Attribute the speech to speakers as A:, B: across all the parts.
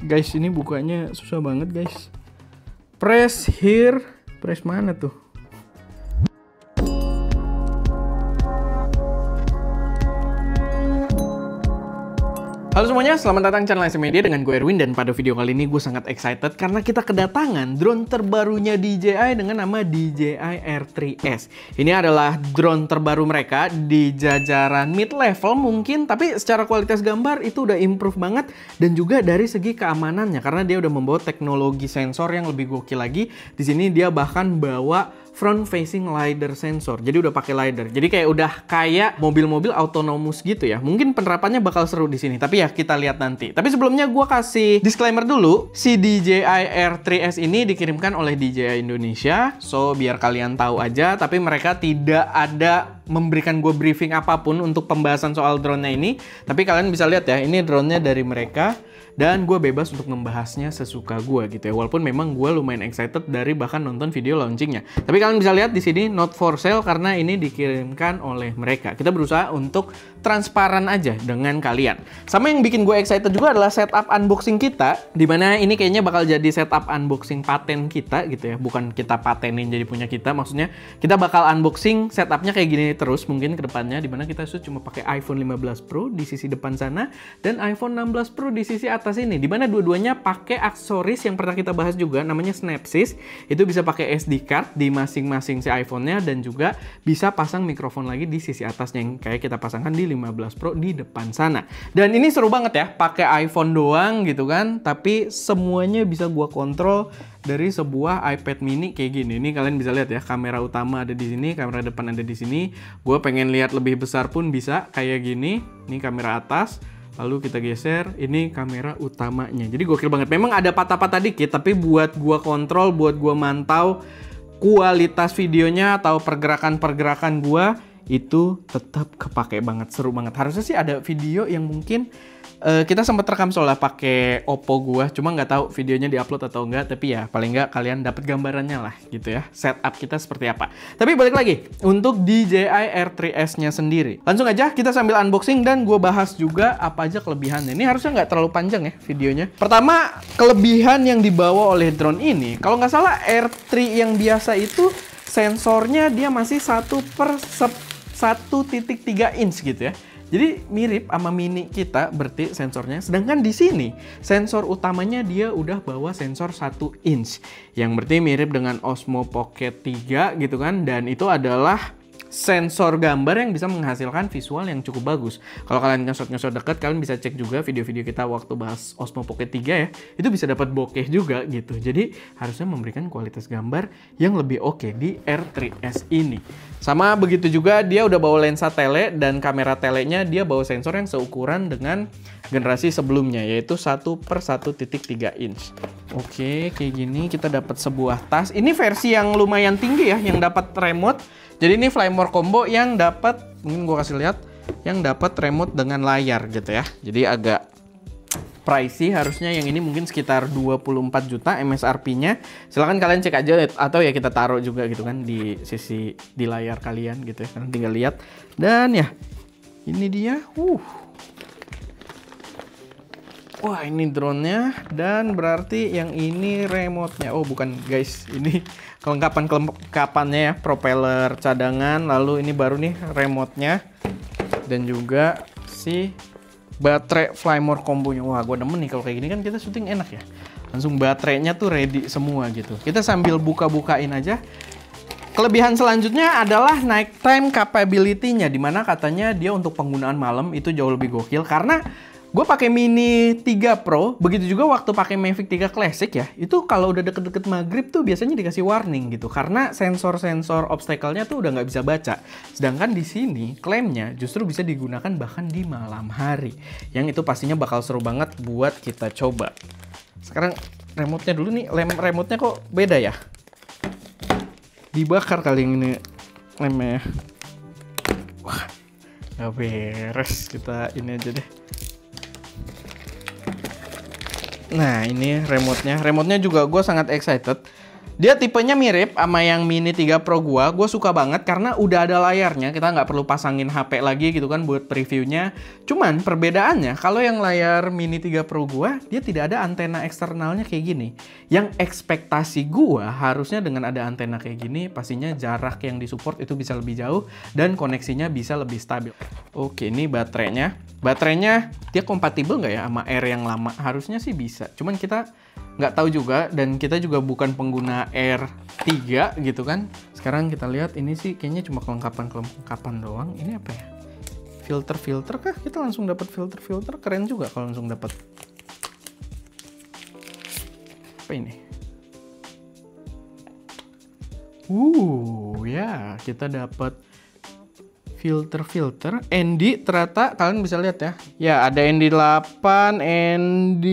A: Guys, ini bukanya susah banget guys. Press here. Press mana tuh? Halo semuanya, selamat datang di channel SM Media dengan gue Erwin. Dan pada video kali ini gue sangat excited karena kita kedatangan drone terbarunya DJI dengan nama DJI Air3S. Ini adalah drone terbaru mereka di jajaran mid-level mungkin, tapi secara kualitas gambar itu udah improve banget. Dan juga dari segi keamanannya, karena dia udah membawa teknologi sensor yang lebih gokil lagi. Di sini dia bahkan bawa front facing LiDAR sensor. Jadi udah pakai LiDAR. Jadi kayak mobil-mobil autonomous gitu ya. Mungkin penerapannya bakal seru di sini, tapi ya kita lihat nanti. Tapi sebelumnya gue kasih disclaimer dulu. Si DJI Air3S ini dikirimkan oleh DJI Indonesia. So biar kalian tahu aja, tapi mereka tidak ada memberikan gue briefing apapun untuk pembahasan soal drone-nya ini. Tapi kalian bisa lihat ya, ini drone-nya dari mereka. Dan gue bebas untuk membahasnya sesuka gue gitu ya. Walaupun memang gue lumayan excited dari bahkan nonton video launchingnya. Tapi kalian bisa lihat di sini not for sale karena ini dikirimkan oleh mereka. Kita berusaha untuk transparan aja dengan kalian. Sama yang bikin gue excited juga adalah setup unboxing kita. Dimana ini kayaknya bakal jadi setup unboxing paten kita gitu ya. Bukan kita patenin jadi punya kita. Maksudnya kita bakal unboxing setupnya kayak gini terus mungkin ke depannya. Dimana kita cuma pakai iPhone 15 Pro di sisi depan sana. Dan iPhone 16 Pro di sisi atas ini, dimana dua-duanya pakai aksesoris yang pernah kita bahas juga, namanya Snapsys. Itu bisa pakai SD card di masing-masing si iPhone-nya dan juga bisa pasang mikrofon lagi di sisi atasnya yang kayak kita pasangkan di 15 Pro di depan sana. Dan ini seru banget ya, pakai iPhone doang gitu kan, tapi semuanya bisa gua kontrol dari sebuah iPad mini kayak gini. Ini kalian bisa lihat ya, kamera utama ada di sini, kamera depan ada di sini. Gue pengen lihat lebih besar pun bisa kayak gini. Ini kamera atas. Lalu kita geser, ini kamera utamanya. Jadi gokil banget. Memang ada patah-patah dikit, tapi buat gua kontrol, buat gua mantau kualitas videonya atau pergerakan-pergerakan gua itu tetap kepake banget, seru banget. Harusnya sih ada video yang mungkin kita sempat rekam soalnya pakai Oppo gua, cuma nggak tahu videonya diupload atau enggak. Tapi ya paling nggak kalian dapat gambarannya lah gitu ya, setup kita seperti apa. Tapi balik lagi untuk DJI Air3S-nya sendiri, langsung aja kita sambil unboxing dan gue bahas juga apa aja kelebihannya. Ini harusnya nggak terlalu panjang ya videonya. Pertama, kelebihan yang dibawa oleh drone ini, kalau nggak salah Air3 yang biasa itu sensornya dia masih 1/1.3 inch gitu ya. Jadi mirip sama mini kita berarti sensornya. Sedangkan di sini sensor utamanya dia udah bawa sensor 1 inch. Yang berarti mirip dengan Osmo Pocket 3 gitu kan. Dan itu adalah sensor gambar yang bisa menghasilkan visual yang cukup bagus. Kalau kalian nge-shot dekat, kalian bisa cek juga video-video kita waktu bahas Osmo Pocket 3 ya. Itu bisa dapat bokeh juga gitu. Jadi harusnya memberikan kualitas gambar yang lebih oke di Air3S ini. Sama begitu juga dia udah bawa lensa tele dan kamera telenya dia bawa sensor yang seukuran dengan generasi sebelumnya, yaitu 1/1.3 inch. Oke, kayak gini kita dapat sebuah tas. Ini versi yang lumayan tinggi ya, yang dapat remote. Jadi ini Flymore Combo yang dapat, mungkin gue kasih lihat, yang dapat remote dengan layar gitu ya. Jadi agak pricey harusnya, yang ini mungkin sekitar 24 juta MSRP-nya. Silahkan kalian cek aja atau ya kita taruh juga gitu kan di sisi di layar kalian gitu ya. Kalian tinggal lihat. Dan ya, ini dia. Wah, ini drone-nya, dan berarti yang ini remote-nya. Oh, bukan guys, ini kelengkapannya ya, propeller cadangan, lalu ini baru nih remote-nya, dan juga si baterai Flymore Combo-nya. Wah, gue demen nih kalau kayak gini kan kita syuting enak ya. Langsung baterainya tuh ready semua gitu. Kita sambil buka-bukain aja. Kelebihan selanjutnya adalah nighttime capability-nya, dimana katanya dia untuk penggunaan malam itu jauh lebih gokil karena gue pakai Mini 3 Pro, begitu juga waktu pakai Mavic 3 Classic ya, itu kalau udah deket-deket maghrib tuh biasanya dikasih warning gitu, karena sensor-sensor obstacle-nya tuh udah nggak bisa baca. Sedangkan di sini klaimnya justru bisa digunakan bahkan di malam hari, yang itu pastinya bakal seru banget buat kita coba. Sekarang remote-nya dulu nih, remote-nya kok beda ya? Dibakar kali ini lemnya. Wah, nggak beres, kita ini aja deh. Nah, ini remote-nya. Remote-nya juga gue sangat excited. Dia tipenya mirip sama yang Mini 3 Pro gua suka banget karena udah ada layarnya, kita nggak perlu pasangin HP lagi gitu kan buat previewnya. Cuman perbedaannya, kalau yang layar Mini 3 Pro gua, dia tidak ada antena eksternalnya kayak gini. Yang ekspektasi gua harusnya dengan ada antena kayak gini, pastinya jarak yang disupport itu bisa lebih jauh dan koneksinya bisa lebih stabil. Oke, ini baterainya. Baterainya dia kompatibel nggak ya sama Air yang lama? Harusnya sih bisa, cuman kita nggak tahu juga, dan kita juga bukan pengguna Air 3 gitu kan. Sekarang kita lihat, ini sih kayaknya cuma kelengkapan doang. Ini apa ya? Filter kah? Kita langsung dapat filter. Keren juga kalau langsung dapat. Apa ini? Ya, kita dapat filter. ND ternyata kalian bisa lihat ya. Ya, ada ND 8, ND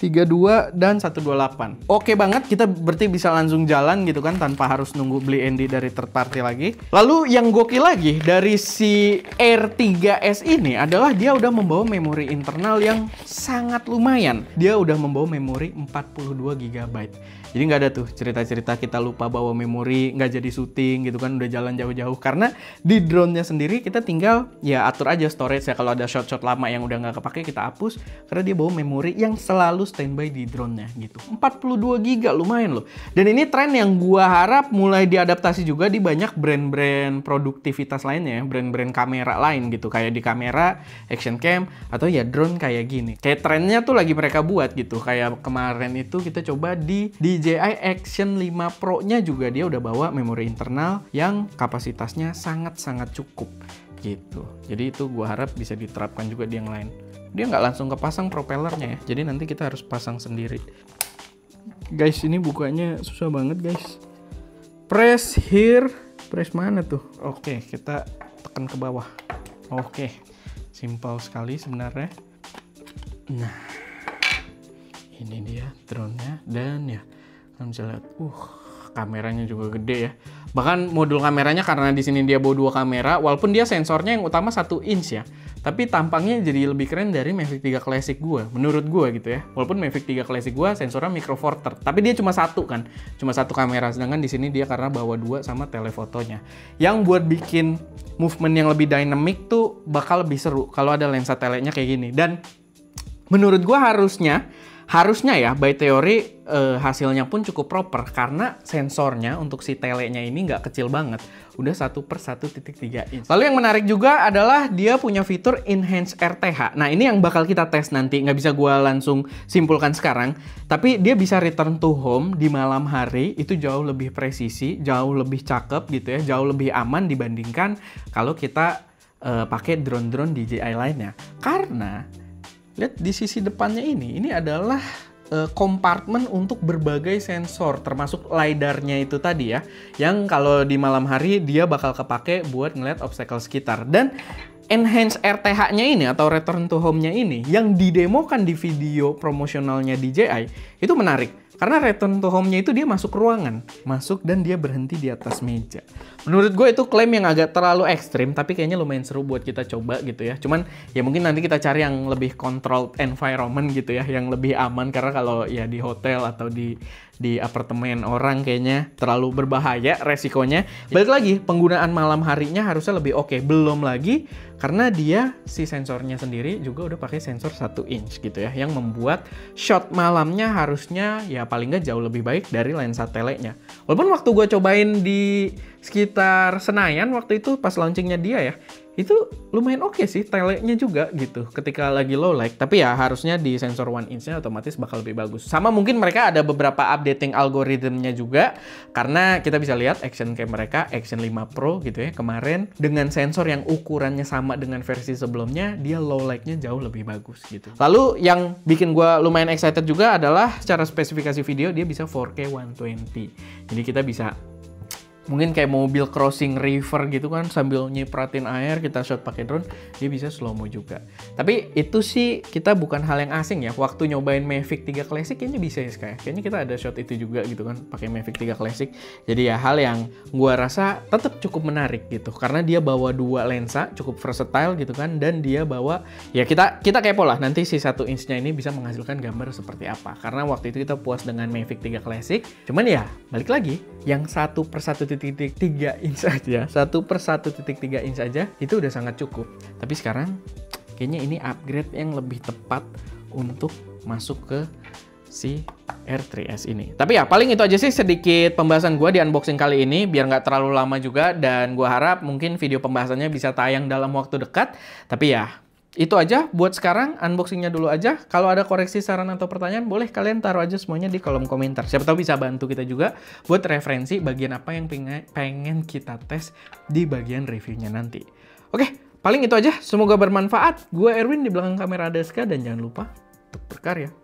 A: 32 dan 128. Oke banget, kita berarti bisa langsung jalan gitu kan tanpa harus nunggu beli ND dari third party lagi. Lalu yang gokil lagi dari si Air 3S ini adalah dia udah membawa memori internal yang sangat lumayan. Dia udah membawa memori 42 GB. Jadi nggak ada tuh cerita-cerita kita lupa bawa memori, nggak jadi syuting gitu kan, udah jalan jauh-jauh. Karena di drone-nya sendiri kita tinggal ya atur aja storage ya, kalau ada shot-shot lama yang udah nggak kepake kita hapus, karena dia bawa memori yang selalu standby di drone-nya gitu. 42 GB lumayan loh. Dan ini tren yang gua harap mulai diadaptasi juga di banyak brand-brand produktivitas lainnya ya, brand-brand kamera lain gitu, kayak di kamera, action cam, atau ya drone kayak gini. Kayak trennya tuh lagi mereka buat gitu. Kayak kemarin itu kita coba di DJI Action 5 Pro-nya juga dia udah bawa memori internal yang kapasitasnya sangat-sangat cukup gitu. Jadi itu gua harap bisa diterapkan juga di yang lain. Dia nggak langsung kepasang propellernya ya, jadi nanti kita harus pasang sendiri. Guys, ini bukanya susah banget guys. Press here, press mana tuh? Oke, kita tekan ke bawah. Oke, simpel sekali sebenarnya. Nah, ini dia drone-nya, dan ya kalian bisa lihat, kameranya juga gede ya. Bahkan modul kameranya, karena di sini dia bawa 2 kamera, walaupun dia sensornya yang utama 1 inch ya, tapi tampangnya jadi lebih keren dari Mavic 3 Classic gua, menurut gua gitu ya. Walaupun Mavic 3 Classic gua sensornya micro four third, tapi dia cuma 1 kan, cuma 1 kamera. Sedangkan di sini dia karena bawa 2 sama telefotonya. Yang buat bikin movement yang lebih dynamic tuh bakal lebih seru kalau ada lensa telenya kayak gini. Dan menurut gua harusnya ya, by teori hasilnya pun cukup proper karena sensornya untuk si telenya ini nggak kecil banget, udah 1/1.3 inch. Lalu yang menarik juga adalah dia punya fitur Enhance RTH. Nah, ini yang bakal kita tes nanti, nggak bisa gua langsung simpulkan sekarang, tapi dia bisa return to home di malam hari, itu jauh lebih presisi, jauh lebih cakep gitu ya, jauh lebih aman dibandingkan kalau kita pakai drone-drone DJI lainnya. Karena lihat di sisi depannya ini adalah kompartemen untuk berbagai sensor, termasuk LiDAR-nya itu tadi ya, yang kalau di malam hari dia bakal kepake buat ngeliat obstacle sekitar. Dan Enhance RTH-nya ini atau Return to Home-nya ini yang didemokan di video promosionalnya DJI itu menarik. Karena return to home-nya itu dia masuk ruangan, masuk dan dia berhenti di atas meja. Menurut gue itu klaim yang agak terlalu ekstrim, tapi kayaknya lumayan seru buat kita coba gitu ya. Cuman ya mungkin nanti kita cari yang lebih controlled environment gitu ya, yang lebih aman, karena kalau ya di hotel atau di apartemen orang kayaknya terlalu berbahaya resikonya. Balik lagi, penggunaan malam harinya harusnya lebih oke. Belum lagi karena dia si sensornya sendiri juga udah pakai sensor 1 inch gitu ya, yang membuat shot malamnya harusnya ya paling nggak jauh lebih baik dari lensa telenya. Walaupun waktu gue cobain di sekitar Senayan waktu itu pas launchingnya dia ya, itu lumayan oke sih telenya juga gitu ketika lagi low light. Tapi ya harusnya di sensor 1 inch-nya otomatis bakal lebih bagus. Sama mungkin mereka ada beberapa updating algoritmnya juga, karena kita bisa lihat action cam mereka, Action 5 Pro gitu ya, kemarin dengan sensor yang ukurannya sama dengan versi sebelumnya, dia low light-nya jauh lebih bagus gitu. Lalu yang bikin gue lumayan excited juga adalah secara spesifikasi video dia bisa 4K 120. Jadi kita bisa mungkin kayak mobil crossing river gitu kan, sambil nyipratin air kita shot pakai drone, dia bisa slow mo juga. Tapi itu sih kita bukan hal yang asing ya. Waktu nyobain Mavic 3 Classic kayaknya bisa ya kayak. Kayaknya kita ada shot itu juga gitu kan pakai Mavic 3 Classic. Jadi ya hal yang gua rasa tetap cukup menarik gitu karena dia bawa 2 lensa, cukup versatile gitu kan, dan dia bawa ya kita kepo lah nanti si 1 inch-nya ini bisa menghasilkan gambar seperti apa. Karena waktu itu kita puas dengan Mavic 3 Classic. Cuman ya balik lagi yang 1/1.3 inch aja, 1/1.3 inch aja itu udah sangat cukup. Tapi sekarang kayaknya ini upgrade yang lebih tepat untuk masuk ke si R3S ini. Tapi ya paling itu aja sih sedikit pembahasan gue di unboxing kali ini, biar nggak terlalu lama juga, dan gue harap mungkin video pembahasannya bisa tayang dalam waktu dekat. Tapi ya itu aja buat sekarang, unboxingnya dulu aja. Kalau ada koreksi, saran, atau pertanyaan, boleh kalian taruh aja semuanya di kolom komentar. Siapa tahu bisa bantu kita juga buat referensi bagian apa yang pengen kita tes di bagian reviewnya nanti. Oke, paling itu aja. Semoga bermanfaat. Gue Erwin, di belakang kamera ada Ska, dan jangan lupa untuk berkarya.